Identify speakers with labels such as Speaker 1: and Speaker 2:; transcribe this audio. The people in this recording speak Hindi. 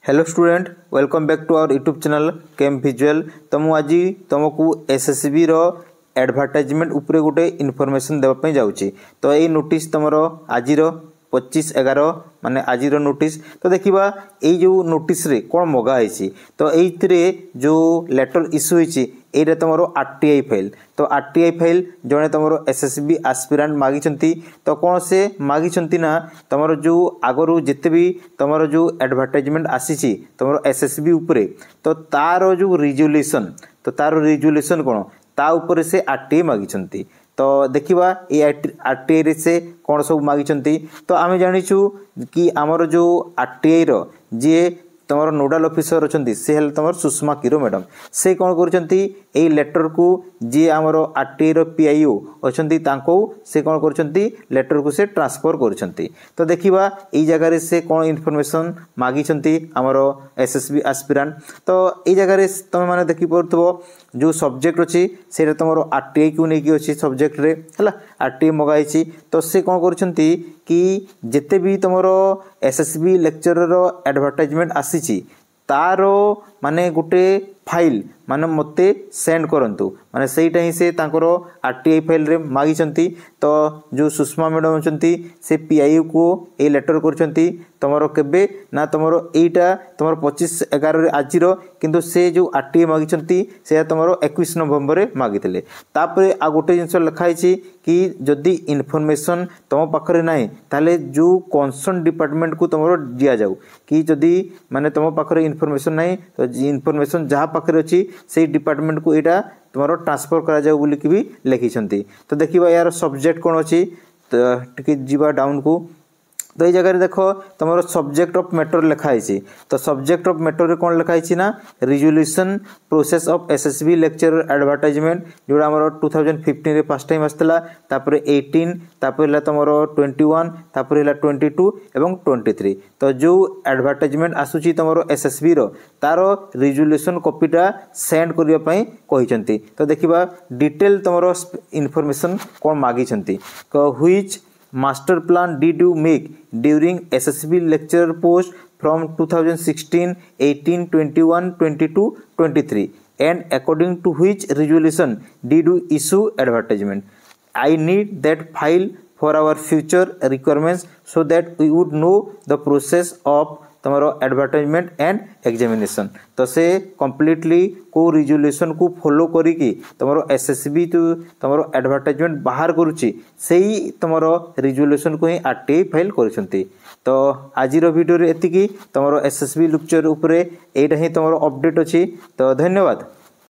Speaker 1: Hello student, welcome back to our YouTube channel Chem Visual. तो मुझे आज तुमको एसएसबी रो एडवर्टाइजमेंट उपरे गोटे इनफॉरमेशन देवाई जाऊँगी। तो ये नोटिस तुम आज 25/11 माने आज नोटिस। तो देखा ये जो नोटिस रे कौन मगाही, तो ये जो लेटर इश्यू होती यहाँ तुम आरटीआई फाइल। तो आरटीआई फाइल जड़े तुम एसएसबी आस्पिरांट मागी। तो कौन से मागी ना तुम जो आगु जिते भी तुम जो एडवर्टाइजमेंट आसी तुम एसएसबी उपरे, तो तार जो रिजोल्यूशन, तो तार रिजोल्यूशन कौन ता ऊपर से आरटीआई मागी। तो देखा ये आरटीआई रे से कौन सब मागी। तो आम जाचु कि आमर जो आरटीआई रो जी तुम नोडाल ऑफिसर अच्छा सी है तुम सुषमा किरो मैडम। से कौन कर लेटर को जी आमर आरटीआई रो पीआईओ अच्छा से कौन कर लेटर को से ट्रांसफर कर। तो देखा ये जगह से कौन इनफॉरमेशन मागी आमर एसएसबी आस्पिरांट। तो ये जगह तुम मैंने देखी पार्थ जो सब्जेक्ट अच्छी से तुम आरटीआई को लेकिन अच्छी सब्जेक्ट रे है आरटीआई मगाई। तो से कौन कर कि जिते भी तुम एसएसबी लेक्चरर एडवर्टाइजमेंट आसी तार माने गोटे फाइल माने मते सेंड करंतु, माने सेटा ही से तांकर आरटीआई फाइल रे मागी। तो जो सुषमा मैडम अच्छा से पीआईओ को ये लेटर करछंती तुमर केबे ना तुमर एटा तुमर 25/11 आज किंतु से जो आरटीआई मागी से तुमर 21 नवंबर रे मागितले। तापरे आ गोटे जिंस लिखाई कि जदि इनफॉरमेशन तुम पाखरे नाही ताले जो कंसर्न डिपार्टमेंट को तुमर दिया जाऊ कि जदि माने तुम पाखरे इनफॉरमेशन नाही तो इनफॉरमेशन जहाँ पाखरे अच्छी से डिपार्टमेंट को यहाँ तुम ट्रांसफर करा जाऊ बोली भी लिखिं। तो देखा यार सब्जेक्ट कौन अच्छी, तो टिके जीवा डाउन को। तो ये जगह देख तुम सब्जेक्ट ऑफ मैटर लिखाई। तो सब्जेक्ट ऑफ मैटर कौन लिखाई ना resolution process of SSB lecture advertisement जोड़ा आम 2015 रे फर्स्ट टाइम आसला, 18 तापर तुम 21 तापर 22 एवं 23। तो जो एडवर्टाइजमेंट आसूची तुम एसएसबी रो तार रिजोल्यूशन कॉपीटा सेंड करने कहते। तो देखा डिटेल तुम इनफॉरमेशन कौन मागी which master plan did you make during SSB lecture post from 2016, 18, 21, 22, 23 and according to which resolution did you issue advertisement. I need that file for our future requirements so that we would know the process of तुम्हारो एडवर्टाइजमेंट एंड एग्जामिनेशन। तो से कम्प्लीटली को रिजोल्यूशन को फॉलो करिकी तुम्हारो एसएसबी तो तुम्हारो एडवर्टाइजमेंट बाहर करुच्ची से तुम्हारो रिजोल्यूशन को ही आरटीआई फाइल करछंती। तो आज वीडियो रे एतिकी तुम्हारो एसएसबी लेक्चर उपरे एटा ही तुम्हारो अपडेट अछि। तो धन्यवाद।